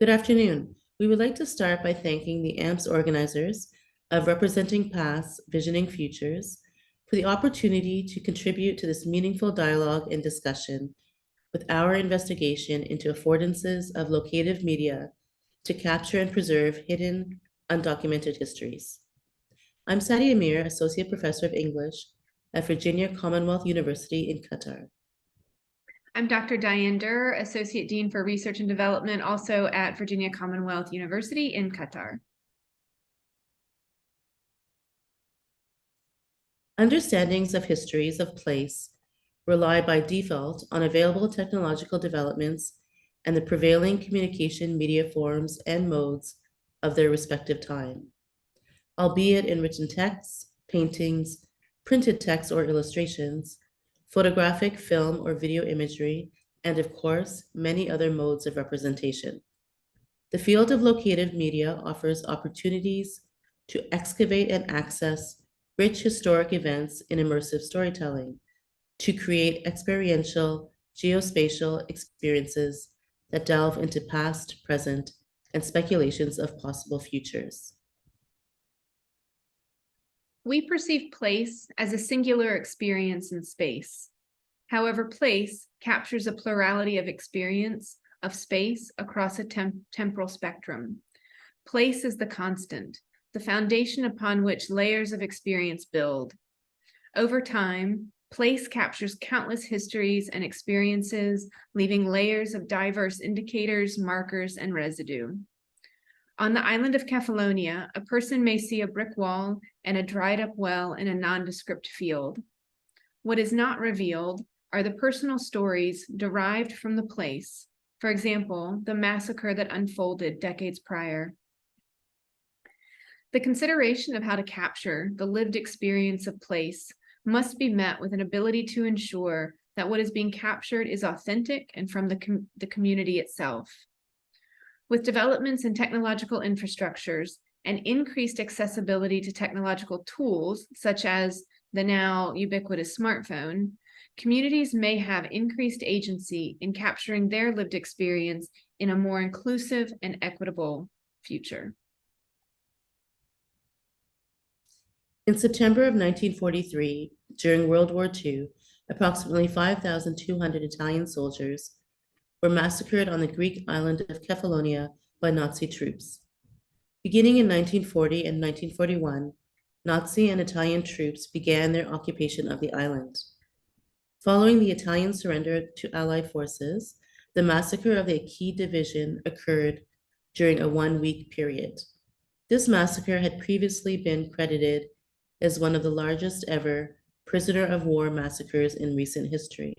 Good afternoon. We would like to start by thanking the AMPS organizers of Representing Pasts, Visioning Futures for the opportunity to contribute to this meaningful dialogue and discussion with our investigation into affordances of locative media to capture and preserve hidden, undocumented histories. I'm Sadi Amir, Associate Professor of English at Virginia Commonwealth University in Qatar. I'm Dr. Diane Derr, Associate Dean for Research and Development, also at Virginia Commonwealth University in Qatar. Understandings of histories of place rely by default on available technological developments and the prevailing communication media forms and modes of their respective time, albeit in written texts, paintings, printed text or illustrations, photographic, film, or video imagery, and of course, many other modes of representation. The field of locative media offers opportunities to excavate and access rich historic events in immersive storytelling, to create experiential geospatial experiences that delve into past, present, and speculations of possible futures. We perceive place as a singular experience in space. However, place captures a plurality of experience of space across a temporal spectrum. Place is the constant, the foundation upon which layers of experience build. Over time, place captures countless histories and experiences, leaving layers of diverse indicators, markers, and residue. On the island of Kefalonia, a person may see a brick wall and a dried-up well in a nondescript field. What is not revealed are the personal stories derived from the place, for example, the massacre that unfolded decades prior. The consideration of how to capture the lived experience of place must be met with an ability to ensure that what is being captured is authentic and from the community itself. With developments in technological infrastructures and increased accessibility to technological tools, such as the now ubiquitous smartphone, communities may have increased agency in capturing their lived experience in a more inclusive and equitable future. In September of 1943, during World War II, approximately 5,200 Italian soldiers were massacred on the Greek island of Kefalonia by Nazi troops. Beginning in 1940 and 1941, Nazi and Italian troops began their occupation of the island. Following the Italian surrender to Allied forces, the massacre of the Aqui Division occurred during a one-week period. This massacre had previously been credited as one of the largest ever prisoner of war massacres in recent history.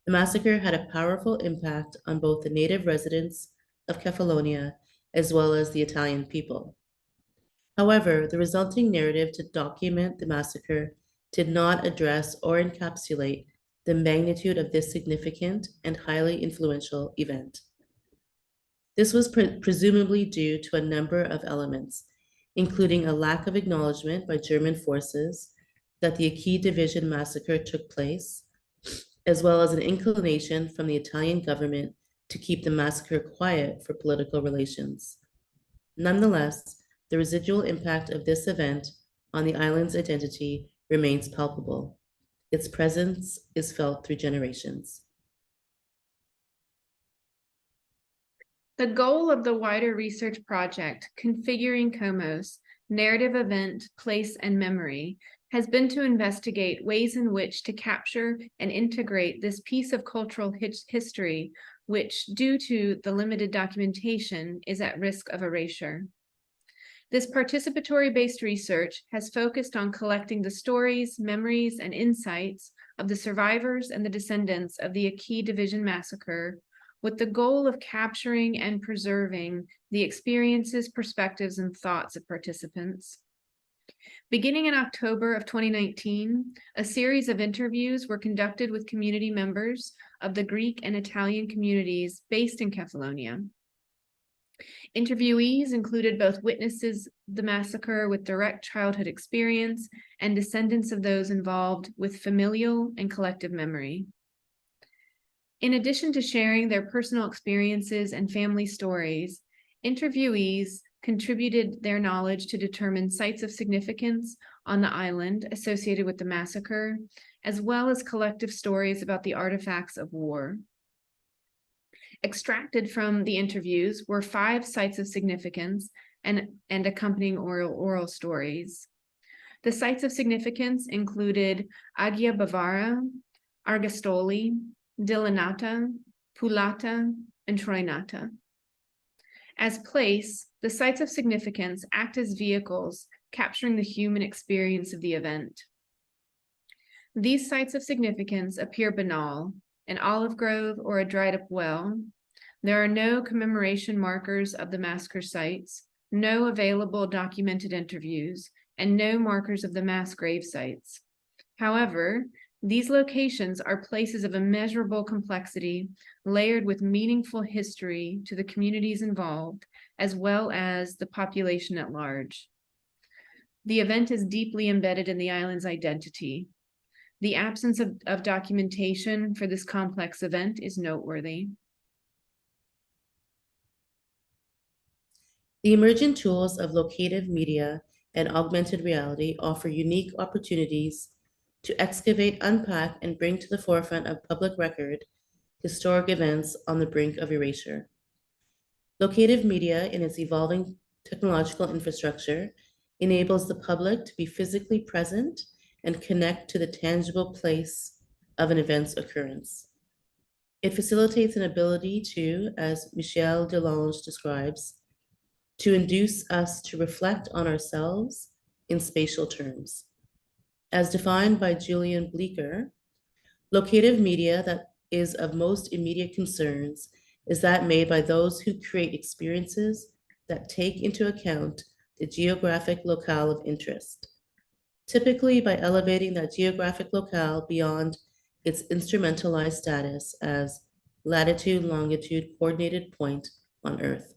The massacre had a powerful impact on both the native residents of Kefalonia as well as the Italian people. However, the resulting narrative to document the massacre did not address or encapsulate the magnitude of this significant and highly influential event. This was presumably due to a number of elements, including a lack of acknowledgement by German forces that the Aqui Division massacre took place, as well as an inclination from the Italian government to keep the massacre quiet for political relations. Nonetheless, the residual impact of this event on the island's identity remains palpable. Its presence is felt through generations. The goal of the wider research project, Configuring Comos, Narrative Event, Place, and Memory, has been to investigate ways in which to capture and integrate this piece of cultural history, which, due to the limited documentation, is at risk of erasure. This participatory-based research has focused on collecting the stories, memories, and insights of the survivors and the descendants of the Aqui Division massacre, with the goal of capturing and preserving the experiences, perspectives, and thoughts of participants. Beginning in October of 2019, a series of interviews were conducted with community members of the Greek and Italian communities based in Kefalonia. Interviewees included both witnesses of the massacre with direct childhood experience and descendants of those involved with familial and collective memory. In addition to sharing their personal experiences and family stories, interviewees contributed their knowledge to determine sites of significance on the island associated with the massacre, as well as collective stories about the artifacts of war. Extracted from the interviews were 5 sites of significance and accompanying oral stories. The sites of significance included Agia Bavara, Argostoli, Dilanata, Pulata, and Troinata. As place, the sites of significance act as vehicles capturing the human experience of the event. These sites of significance appear banal, an olive grove or a dried up well. There are no commemoration markers of the massacre sites, no available documented interviews, and no markers of the mass grave sites. However, these locations are places of immeasurable complexity, layered with meaningful history to the communities involved, as well as the population at large. The event is deeply embedded in the island's identity. The absence of documentation for this complex event is noteworthy. The emergent tools of locative media and augmented reality offer unique opportunities to excavate, unpack, and bring to the forefront of public record historic events on the brink of erasure. Locative media, in its evolving technological infrastructure, enables the public to be physically present and connect to the tangible place of an event's occurrence. It facilitates an ability to, as Michel Delange describes, to induce us to reflect on ourselves in spatial terms. As defined by Julian Bleecker, locative media that is of most immediate concerns is that made by those who create experiences that take into account the geographic locale of interest, typically by elevating that geographic locale beyond its instrumentalized status as latitude-longitude coordinated point on Earth,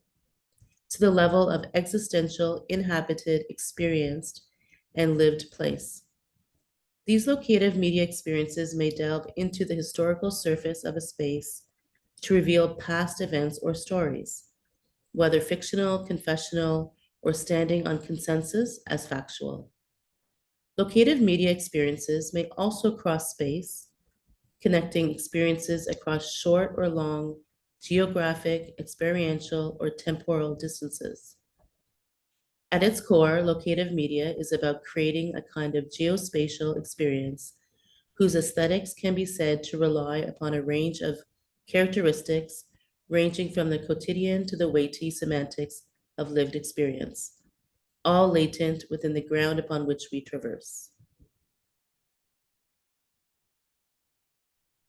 to the level of existential, inhabited, experienced, and lived place. These locative media experiences may delve into the historical surface of a space to reveal past events or stories, whether fictional, confessional, or standing on consensus as factual. Locative media experiences may also cross space, connecting experiences across short or long geographic, experiential, or temporal distances. At its core, locative media is about creating a kind of geospatial experience whose aesthetics can be said to rely upon a range of characteristics ranging from the quotidian to the weighty semantics of lived experience, all latent within the ground upon which we traverse.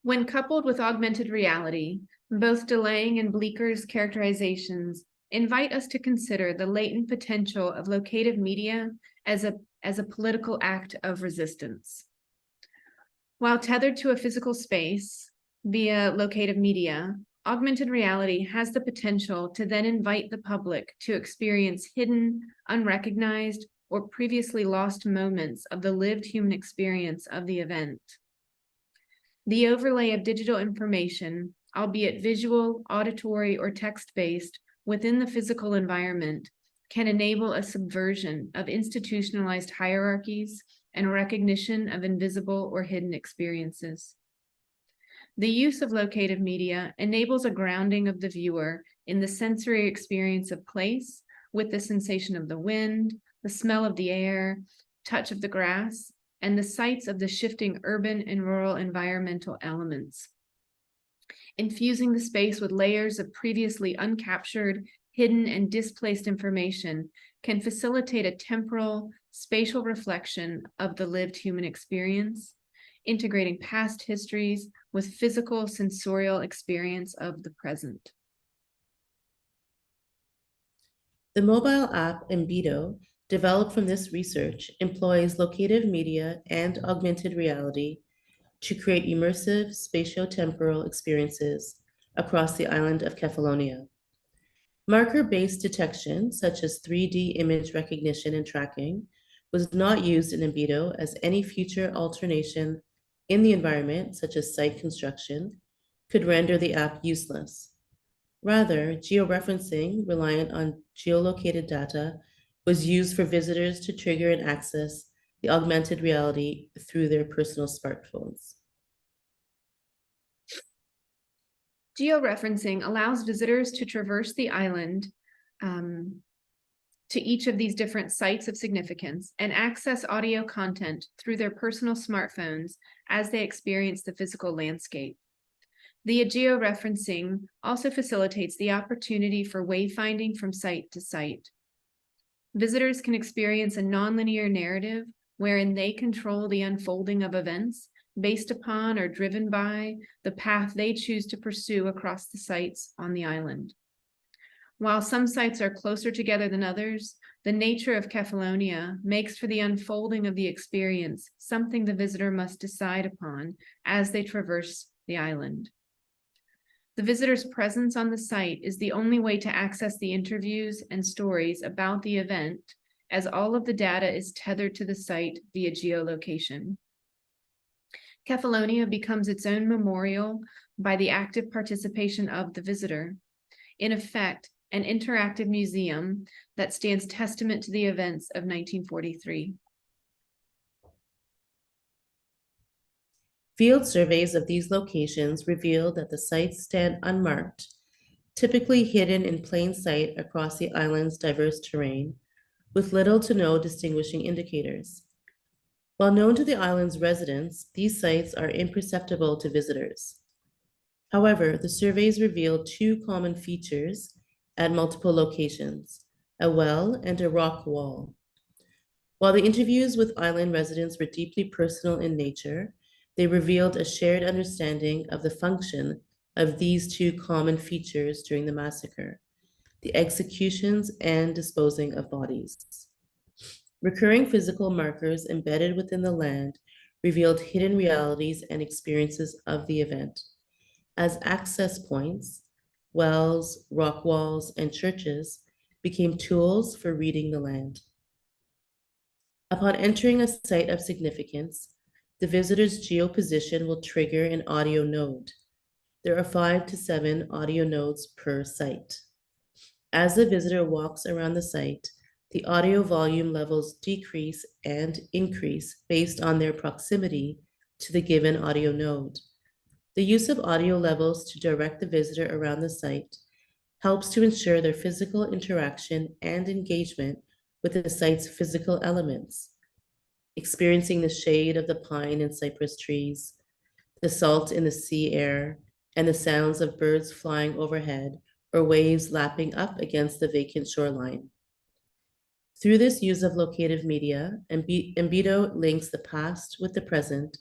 When coupled with augmented reality, both DeLange and Bleeker's characterizations invite us to consider the latent potential of locative media as a political act of resistance. While tethered to a physical space via locative media, augmented reality has the potential to then invite the public to experience hidden, unrecognized, or previously lost moments of the lived human experience of the event. The overlay of digital information, albeit visual, auditory, or text-based, within the physical environment can enable a subversion of institutionalized hierarchies and recognition of invisible or hidden experiences. The use of locative media enables a grounding of the viewer in the sensory experience of place with the sensation of the wind, the smell of the air, touch of the grass, and the sights of the shifting urban and rural environmental elements. Infusing the space with layers of previously uncaptured, hidden, and displaced information can facilitate a temporal, spatial reflection of the lived human experience, integrating past histories with physical, sensorial experience of the present. The mobile app Embido, developed from this research, employs locative media and augmented reality to create immersive spatio-temporal experiences across the island of Kefalonia. Marker-based detection, such as 3D image recognition and tracking, was not used in Embido, as any future alternation in the environment, such as site construction, could render the app useless. Rather, georeferencing, reliant on geolocated data, was used for visitors to trigger and access the augmented reality through their personal smartphones. Georeferencing allows visitors to traverse the island to each of these different sites of significance and access audio content through their personal smartphones as they experience the physical landscape. The georeferencing also facilitates the opportunity for wayfinding from site to site. Visitors can experience a nonlinear narrative wherein they control the unfolding of events based upon or driven by the path they choose to pursue across the sites on the island. While some sites are closer together than others, the nature of Kefalonia makes for the unfolding of the experience something the visitor must decide upon as they traverse the island. The visitor's presence on the site is the only way to access the interviews and stories about the event, as all of the data is tethered to the site via geolocation. Kefalonia becomes its own memorial by the active participation of the visitor. In effect, an interactive museum that stands testament to the events of 1943. Field surveys of these locations reveal that the sites stand unmarked, typically hidden in plain sight across the island's diverse terrain, with little to no distinguishing indicators. While known to the island's residents, these sites are imperceptible to visitors. However, the surveys reveal two common features at multiple locations: a well and a rock wall. While the interviews with island residents were deeply personal in nature, they revealed a shared understanding of the function of these two common features during the massacre: the executions and disposing of bodies. Recurring physical markers embedded within the land revealed hidden realities and experiences of the event. As access points, wells, rock walls, and churches became tools for reading the land. Upon entering a site of significance, the visitor's geoposition will trigger an audio node. There are 5 to 7 audio nodes per site. As the visitor walks around the site, the audio volume levels decrease and increase based on their proximity to the given audio node. The use of audio levels to direct the visitor around the site helps to ensure their physical interaction and engagement with the site's physical elements, experiencing the shade of the pine and cypress trees, the salt in the sea air, and the sounds of birds flying overhead or waves lapping up against the vacant shoreline. Through this use of locative media, Embido links the past with the present,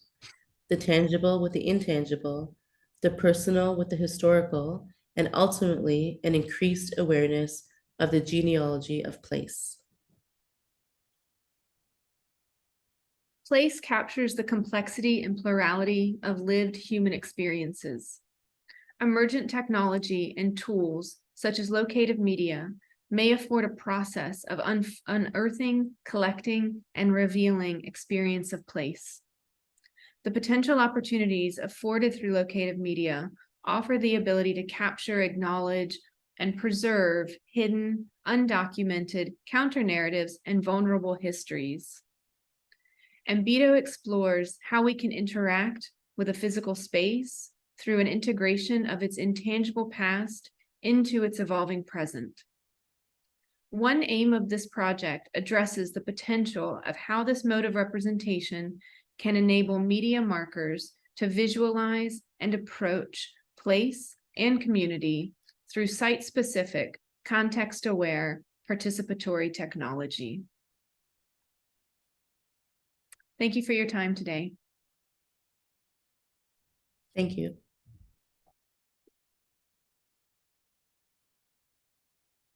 the tangible with the intangible, the personal with the historical, and ultimately an increased awareness of the genealogy of place. Place captures the complexity and plurality of lived human experiences. Emergent technology and tools, such as locative media, may afford a process of unearthing, collecting, and revealing experience of place. The potential opportunities afforded through locative media offer the ability to capture, acknowledge, and preserve hidden, undocumented counter-narratives and vulnerable histories. Embido explores how we can interact with a physical space through an integration of its intangible past into its evolving present. One aim of this project addresses the potential of how this mode of representation can enable media markers to visualize and approach place and community through site-specific, context-aware, participatory technology. Thank you for your time today. Thank you.